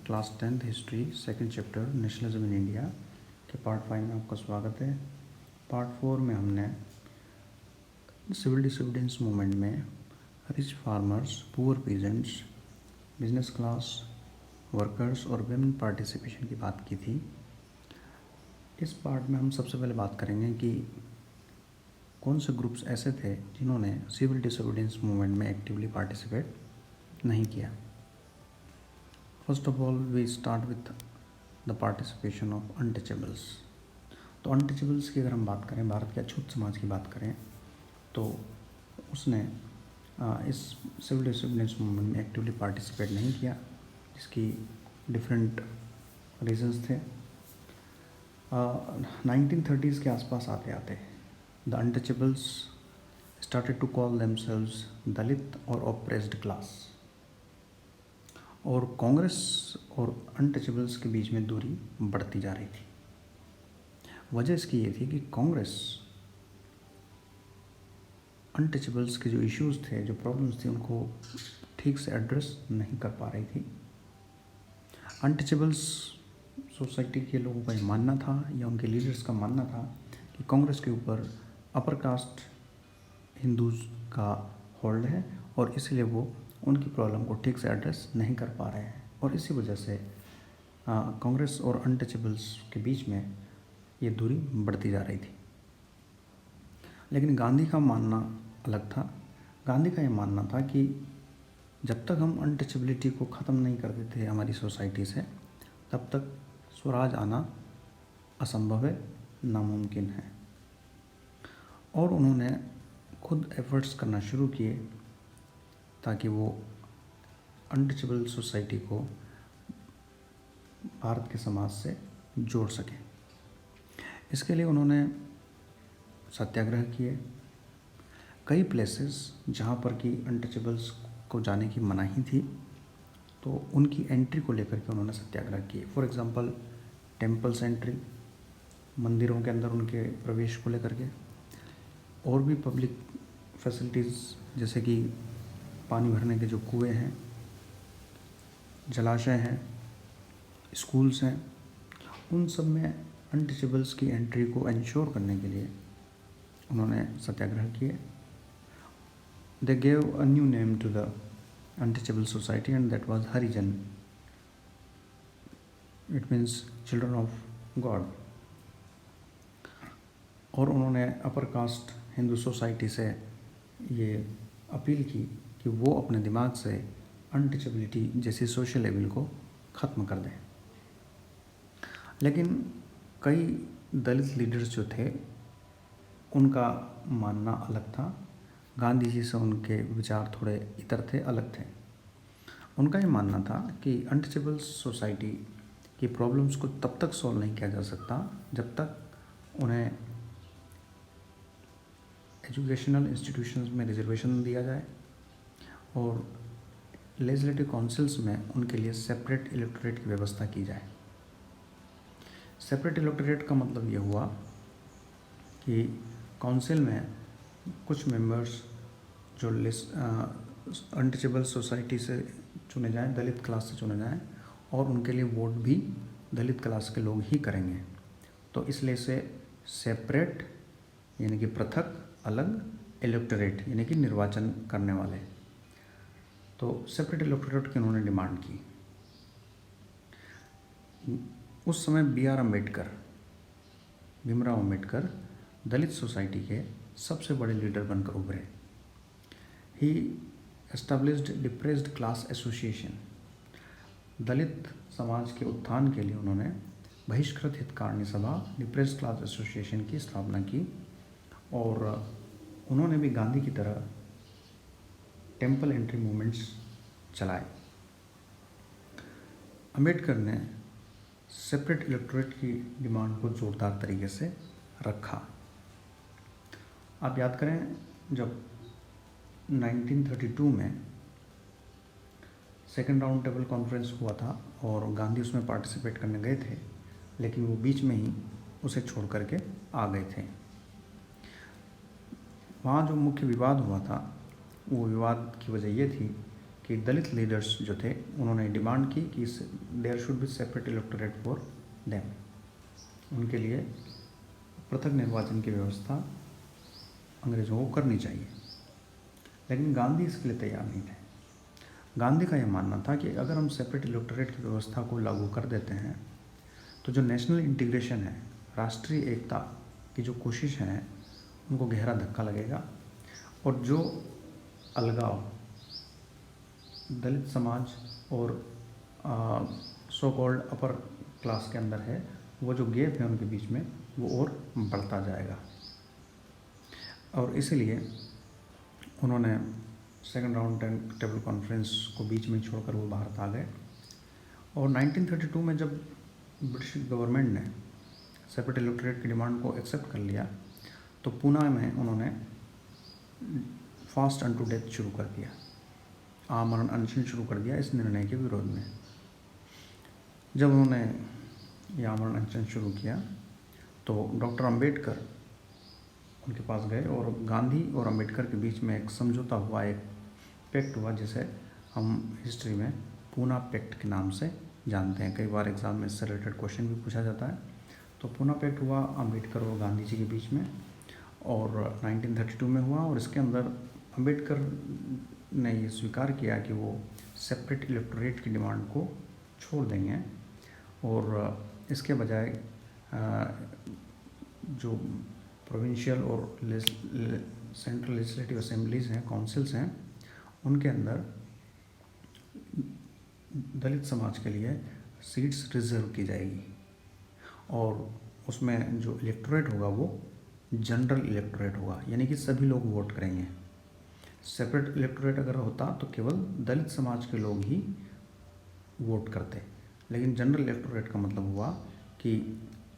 Class 10th history second chapter nationalism in India के part 5 में आपका स्वागत है। पार्ट 4 में हमने सिविल डिसोबीडियंस मूवमेंट में rich farmers, poor peasants, business class workers और वेमेन पार्टिसिपेशन की बात की थी। इस पार्ट में हम सबसे पहले बात करेंगे कि कौन से ग्रुप्स ऐसे थे जिन्होंने सिविल डिसोबीडियंस मूवमेंट में एक्टिवली पार्टिसिपेट नहीं किया। First of all we start with the participation of untouchables. तो अनटचेबल्स की अगर हम बात करें, भारत के अछूत समाज की बात करें, तो उसने इस सिविल डिसोबीडियंस मूवमेंट में एक्टिवली पार्टिसिपेट नहीं किया, जिसकी डिफरेंट रीजंस थे। 1930s के आसपास आते आते the untouchables started to call themselves Dalit और ऑप्रेस्ड क्लास, और कांग्रेस और अनटचेबल्स के बीच में दूरी बढ़ती जा रही थी। वजह इसकी ये थी कि कांग्रेस अनटचेबल्स के जो इश्यूज थे, जो प्रॉब्लम्स थी, उनको ठीक से एड्रेस नहीं कर पा रही थी। अनटचेबल्स सोसाइटी के लोगों का ये मानना था, या उनके लीडर्स का मानना था, कि कांग्रेस के ऊपर अपर कास्ट हिंदूज का होल्ड है और इसलिए वो उनकी प्रॉब्लम को ठीक से एड्रेस नहीं कर पा रहे हैं, और इसी वजह से कांग्रेस और अनटचेबल्स के बीच में ये दूरी बढ़ती जा रही थी। लेकिन गांधी का मानना अलग था। गांधी का ये मानना था कि जब तक हम अनटचेबिलिटी को ख़त्म नहीं कर देते हमारी सोसाइटी से, तब तक स्वराज आना असंभव है, नामुमकिन है। और उन्होंने खुद एफर्ट्स करना शुरू किए ताकि वो अनटचेबल सोसाइटी को भारत के समाज से जोड़ सकें। इसके लिए उन्होंने सत्याग्रह किए। कई प्लेसेस जहाँ पर कि अनटचेबल्स को जाने की मनाही थी, तो उनकी एंट्री को लेकर के उन्होंने सत्याग्रह किए। फॉर एग्ज़ाम्पल टेम्पल्स एंट्री, मंदिरों के अंदर उनके प्रवेश को लेकर के, और भी पब्लिक फैसिलिटीज़ जैसे कि पानी भरने के जो कुएं हैं, जलाशय हैं, स्कूल्स हैं, उन सब में अनटचेबल्स की एंट्री को इंश्योर करने के लिए उन्होंने सत्याग्रह किए। They gave a new name to the untouchable society and that was Harijan. It means children of God. और उन्होंने अपर कास्ट हिंदू सोसाइटी से ये अपील की कि वो अपने दिमाग से अनटचेबिलिटी जैसी सोशल लेवल को ख़त्म कर दें। लेकिन कई दलित लीडर्स जो थे, उनका मानना अलग था। गांधी जी से उनके विचार थोड़े इतर थे, अलग थे। उनका ये मानना था कि अनटचेबल सोसाइटी की प्रॉब्लम्स को तब तक सॉल्व नहीं किया जा सकता जब तक उन्हें एजुकेशनल इंस्टीट्यूशंस में रिजर्वेशन दिया जाए और लेजिस्लेटिव काउंसिल्स में उनके लिए सेपरेट इलेक्टोरेट की व्यवस्था की जाए। सेपरेट इलेक्टोरेट का मतलब ये हुआ कि काउंसिल में कुछ मेंबर्स जो अनटचेबल सोसाइटी से चुने जाएं, दलित क्लास से चुने जाएं, और उनके लिए वोट भी दलित क्लास के लोग ही करेंगे। तो इसलिए से सेपरेट यानी कि पृथक, अलग, इलेक्टोरेट यानी कि निर्वाचन करने वाले, तो सेपरेट इलेक्टोरेट की उन्होंने डिमांड की। उस समय भीमराव अम्बेडकर दलित सोसाइटी के सबसे बड़े लीडर बनकर उभरे। ही एस्टेब्लिश्ड डिप्रेस्ड क्लास एसोसिएशन। दलित समाज के उत्थान के लिए उन्होंने बहिष्कृत हितकारिणी सभा डिप्रेस्ड क्लास एसोसिएशन की स्थापना की, और उन्होंने भी गांधी की तरह टेम्पल एंट्री मूवमेंट्स चलाए। अम्बेडकर ने सेपरेट इलेक्टोरेट की डिमांड को जोरदार तरीके से रखा। आप याद करें, जब 1932 में सेकेंड राउंड टेबल कॉन्फ्रेंस हुआ था और गांधी उसमें पार्टिसिपेट करने गए थे, लेकिन वो बीच में ही उसे छोड़ करके आ गए थे। वहाँ जो मुख्य विवाद हुआ था, वो विवाद की वजह ये थी कि दलित लीडर्स जो थे उन्होंने डिमांड की कि there should be separate electorate for them, उनके लिए पृथक निर्वाचन की व्यवस्था अंग्रेज़ों को करनी चाहिए। लेकिन गांधी इसके लिए तैयार नहीं थे। गांधी का यह मानना था कि अगर हम सेपरेट इलेक्टोरेट की व्यवस्था को लागू कर देते हैं तो जो नेशनल इंटीग्रेशन है, राष्ट्रीय एकता की जो कोशिश है, उनको गहरा धक्का लगेगा और जो अलगाव दलित समाज और सो कॉल्ड अपर क्लास के अंदर है, वो जो गैप है उनके बीच में, वो और बढ़ता जाएगा। और इसीलिए उन्होंने सेकेंड राउंड टेबल कॉन्फ्रेंस को बीच में छोड़कर वो भारत आ गए। और 1932 में जब ब्रिटिश गवर्नमेंट ने सेपरेट इलेक्टोरेट की डिमांड को एक्सेप्ट कर लिया तो पूना में उन्होंने फास्ट अनटू डेथ शुरू कर दिया, आमरण अनशन शुरू कर दिया इस निर्णय के विरोध में। जब उन्होंने यह आमरण अनशन शुरू किया तो डॉक्टर अंबेडकर उनके पास गए और गांधी और अंबेडकर के बीच में एक समझौता हुआ, एक पैक्ट हुआ, जिसे हम हिस्ट्री में पूना पैक्ट के नाम से जानते हैं। कई बार एग्ज़ाम में इससे रिलेटेड क्वेश्चन भी पूछा जाता है। तो पूना पैक्ट हुआ अंबेडकर और गांधी जी के बीच में और 1932 में हुआ। और इसके अंदर अंबेडकर ने ये स्वीकार किया कि वो सेपरेट इलेक्टोरेट की डिमांड को छोड़ देंगे और इसके बजाय जो प्रोविंशियल और सेंट्रल लेजिस्लेटिव असेंबलीज़ हैं, काउंसिल्स हैं, उनके अंदर दलित समाज के लिए सीट्स रिजर्व की जाएगी और उसमें जो इलेक्टोरेट होगा वो जनरल इलेक्टोरेट होगा, यानी कि सभी लोग वोट करेंगे। सेपरेट इलेक्टोरेट अगर होता तो केवल दलित समाज के लोग ही वोट करते, लेकिन जनरल इलेक्टोरेट का मतलब हुआ कि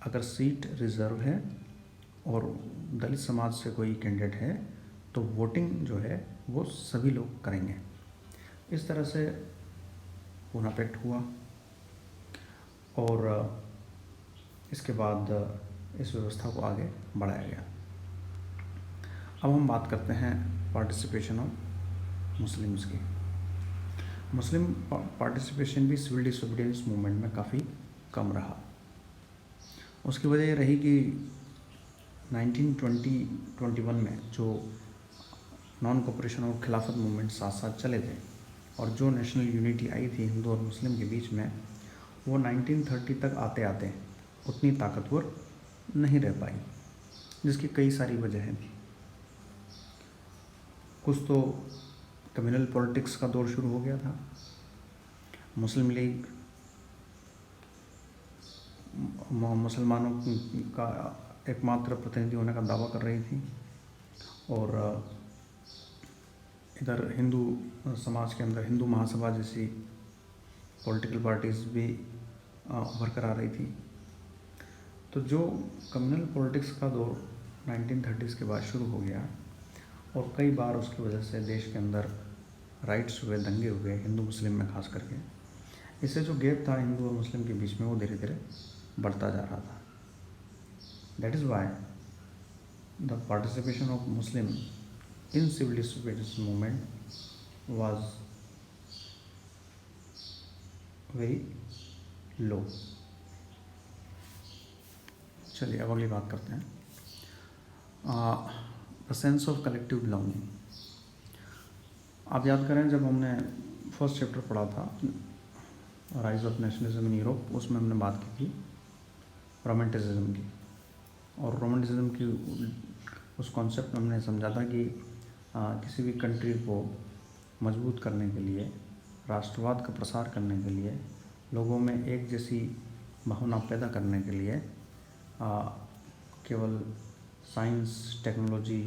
अगर सीट रिजर्व है और दलित समाज से कोई कैंडिडेट है तो वोटिंग जो है वो सभी लोग करेंगे। इस तरह से पूना पैक्ट हुआ और इसके बाद इस व्यवस्था को आगे बढ़ाया गया। अब हम बात करते हैं पार्टिसिपेशन ऑफ मुस्लिम्स की। मुस्लिम पार्टिसिपेशन भी सिविल डिसोबीडियंस मूवमेंट में काफ़ी कम रहा। उसकी वजह ये रही कि 1921 में जो नॉन कोऑपरेशन और खिलाफत मूवमेंट साथ साथ चले थे और जो नेशनल यूनिटी आई थी हिंदू और मुस्लिम के बीच में, वो 1930 तक आते आते उतनी ताकतवर नहीं रह पाई, जिसकी कई सारी वजहें थी। कुछ तो कम्युनल पॉलिटिक्स का दौर शुरू हो गया था। मुस्लिम लीग मुसलमानों का एकमात्र प्रतिनिधि होने का दावा कर रही थी और इधर हिंदू समाज के अंदर हिंदू महासभा जैसी पॉलिटिकल पार्टीज़ भी उभर कर आ रही थी। तो जो कम्युनल पॉलिटिक्स का दौर 1930s के बाद शुरू हो गया और कई बार उसकी वजह से देश के अंदर राइट्स हुए, दंगे हुए हिंदू मुस्लिम में खास करके। इससे जो गैप था हिंदू और मुस्लिम के बीच में वो धीरे धीरे बढ़ता जा रहा था। That is why the participation of Muslim in civil disobedience movement was very low. चलिए अब अगली बात करते हैं, the sense of collective belonging. आप याद करें जब हमने फर्स्ट चैप्टर पढ़ा था rise of nationalism in Europe, उसमें हमने बात की थी रोमांटिसिज्म की। और रोमांटिसिज्म की उस कॉन्सेप्ट में हमने समझा था कि किसी भी कंट्री को मजबूत करने के लिए, राष्ट्रवाद का प्रसार करने के लिए, लोगों में एक जैसी भावना पैदा करने के लिए केवल साइंस टेक्नोलॉजी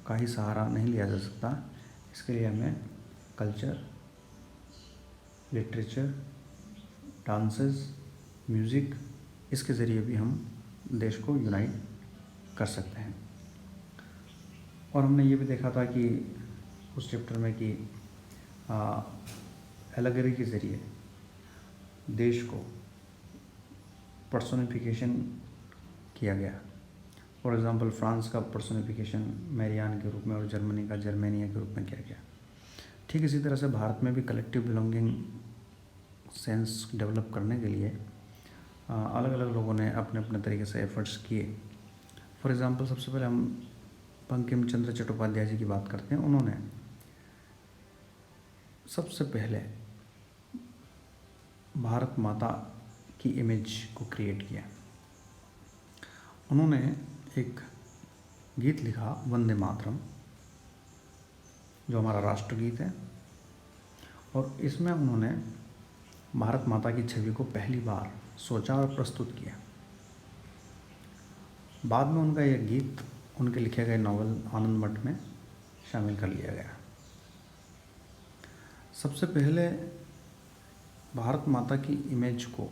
का ही सहारा नहीं लिया जा सकता। इसके लिए हमें कल्चर, लिटरेचर, डांसेस, म्यूज़िक, इसके ज़रिए भी हम देश को यूनाइट कर सकते हैं। और हमने ये भी देखा था कि उस चैप्टर में कि एलेगरी के ज़रिए देश को पर्सोनिफिकेशन किया गया। फॉर एग्ज़ाम्पल फ्रांस का पर्सोनिफिकेशन मैरियान के रूप में और जर्मनी का जर्मेनिया के रूप में किया गया। ठीक इसी तरह से भारत में भी कलेक्टिव बिलोंगिंग सेंस डेवलप करने के लिए अलग अलग लोगों ने अपने अपने तरीके से एफर्ट्स किए। फॉर एग्ज़ाम्पल सबसे पहले हम बंकिम चंद्र चट्टोपाध्याय जी की बात करते हैं। उन्होंने सबसे पहले भारत माता की इमेज को क्रिएट किया। उन्होंने एक गीत लिखा वंदे मातरम, जो हमारा राष्ट्रगीत है, और इसमें उन्होंने भारत माता की छवि को पहली बार सोचा और प्रस्तुत किया। बाद में उनका यह गीत उनके लिखे गए नॉवल आनंद मठ में शामिल कर लिया गया। सबसे पहले भारत माता की इमेज को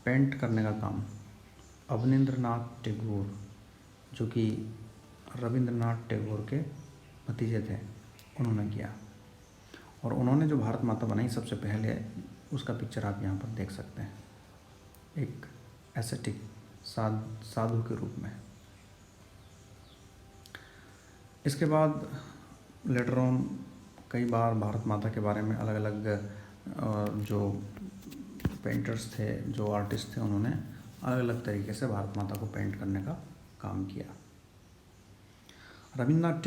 पेंट करने का काम अवनींद्रनाथ टैगोर, जो कि रविंद्रनाथ टैगोर के भतीजे थे, उन्होंने किया। और उन्होंने जो भारत माता बनाई सबसे पहले, उसका पिक्चर आप यहाँ पर देख सकते हैं, एक एस्थेटिक साधु के रूप में। इसके बाद लेटर ऑन कई बार भारत माता के बारे में अलग अलग जो पेंटर्स थे, जो आर्टिस्ट थे, उन्होंने अलग अलग तरीके से भारत माता को पेंट करने का काम किया। रविन्द्रनाथ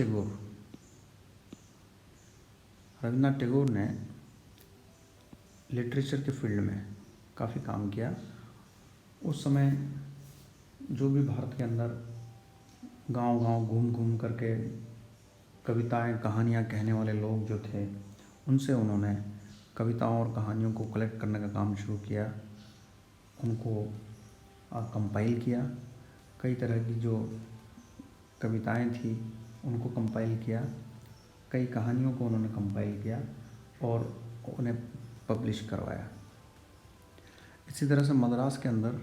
टैगोर ने लिटरेचर के फील्ड में काफ़ी काम किया। उस समय जो भी भारत के अंदर गांव-गांव घूम करके कविताएं, कहानियां कहने वाले लोग जो थे, उनसे उन्होंने कविताओं और कहानियों को कलेक्ट करने का काम शुरू किया, उनको कंपाइल किया। कई तरह की जो कविताएं थी उनको कंपाइल किया, कई कहानियों को उन्होंने कंपाइल किया और उन्हें पब्लिश करवाया। इसी तरह से मद्रास के अंदर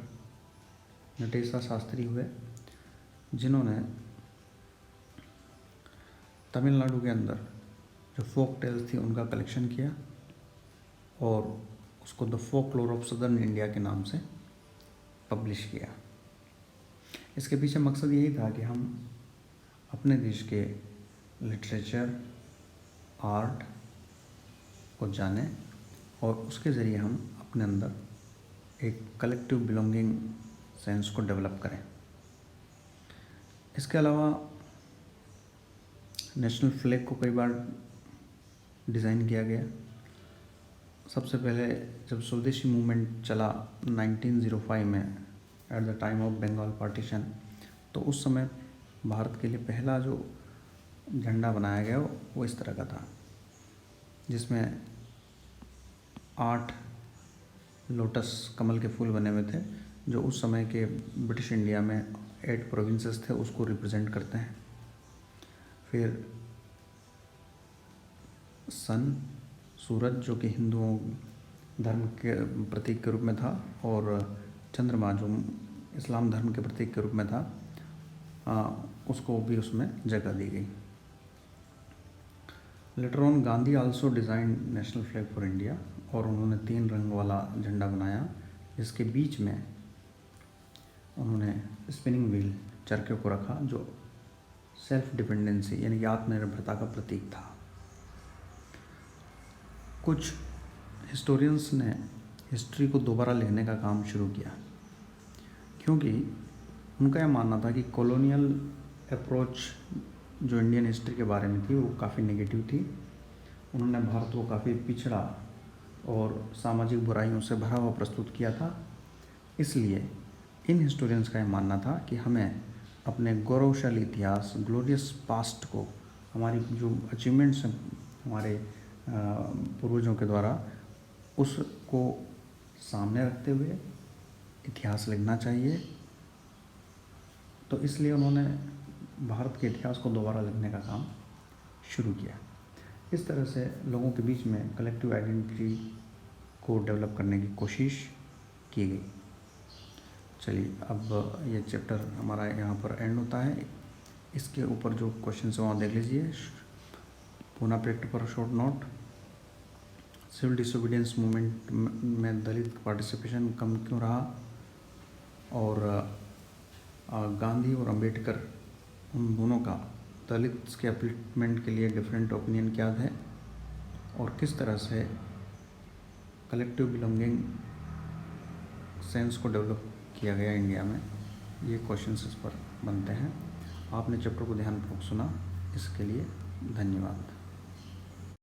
नटेशा शास्त्री हुए, जिन्होंने तमिलनाडु के अंदर जो फोक टेल्स थी उनका कलेक्शन किया और उसको the folklore of southern India के नाम से पब्लिश किया। इसके पीछे मकसद यही था कि हम अपने देश के लिटरेचर, आर्ट को जानें और उसके ज़रिए हम अपने अंदर एक कलेक्टिव बिलोंगिंग सेंस को डेवलप करें। इसके अलावा नेशनल फ्लैग को कई बार डिज़ाइन किया गया। सबसे पहले जब स्वदेशी मूवमेंट चला 1905 में, at the time of Bengal partition, तो उस समय भारत के लिए पहला जो झंडा बनाया गया वो इस तरह का था, जिसमें 8 लोटस कमल के फूल बने हुए थे, जो उस समय के ब्रिटिश इंडिया में 8 प्रोविंसेस थे, उसको रिप्रेजेंट करते हैं। फिर सन, सूरज, जो कि हिंदुओं धर्म के प्रतीक के रूप में था, और चंद्रमा जो इस्लाम धर्म के प्रतीक के रूप में था, उसको भी उसमें जगह दी गई। Later on Gandhi also design national flag for India, और उन्होंने 3 रंग वाला झंडा बनाया, जिसके बीच में उन्होंने स्पिनिंग व्हील, चरखे को रखा, जो सेल्फ डिपेंडेंसी यानी कि आत्मनिर्भरता का प्रतीक था। कुछ हिस्टोरियंस ने हिस्ट्री को दोबारा लिखने का काम शुरू किया, क्योंकि उनका यह मानना था कि कॉलोनियल अप्रोच जो इंडियन हिस्ट्री के बारे में थी वो काफ़ी नेगेटिव थी। उन्होंने भारत को काफ़ी पिछड़ा और सामाजिक बुराइयों से भरा हुआ प्रस्तुत किया था। इसलिए इन हिस्टोरियंस का यह मानना था कि हमें अपने गौरवशाली इतिहास, ग्लोरियस पास्ट को, हमारी जो अचीवमेंट्स हैं हमारे पूर्वजों के द्वारा, उसको सामने रखते हुए इतिहास लिखना चाहिए। तो इसलिए उन्होंने भारत के इतिहास को दोबारा लिखने का काम शुरू किया। इस तरह से लोगों के बीच में कलेक्टिव आइडेंटिटी को डेवलप करने की कोशिश की गई। चलिए, अब ये चैप्टर हमारा यहाँ पर एंड होता है। इसके ऊपर जो क्वेश्चन है वहाँ देख लीजिए। पुनः प्रेक्ट पर short note, civil disobedience movement में दलित पार्टिसिपेशन कम क्यों रहा, और गांधी और अंबेडकर उन दोनों का दलित्स के अपलिफ्टमेंट के लिए डिफरेंट ओपिनियन क्या थे और किस तरह से कलेक्टिव बिलोंगिंग सेंस को डेवलप किया गया इंडिया में, ये क्वेश्चंस इस पर बनते हैं। आपने चैप्टर को ध्यानपूर्वक सुना, इसके लिए धन्यवाद।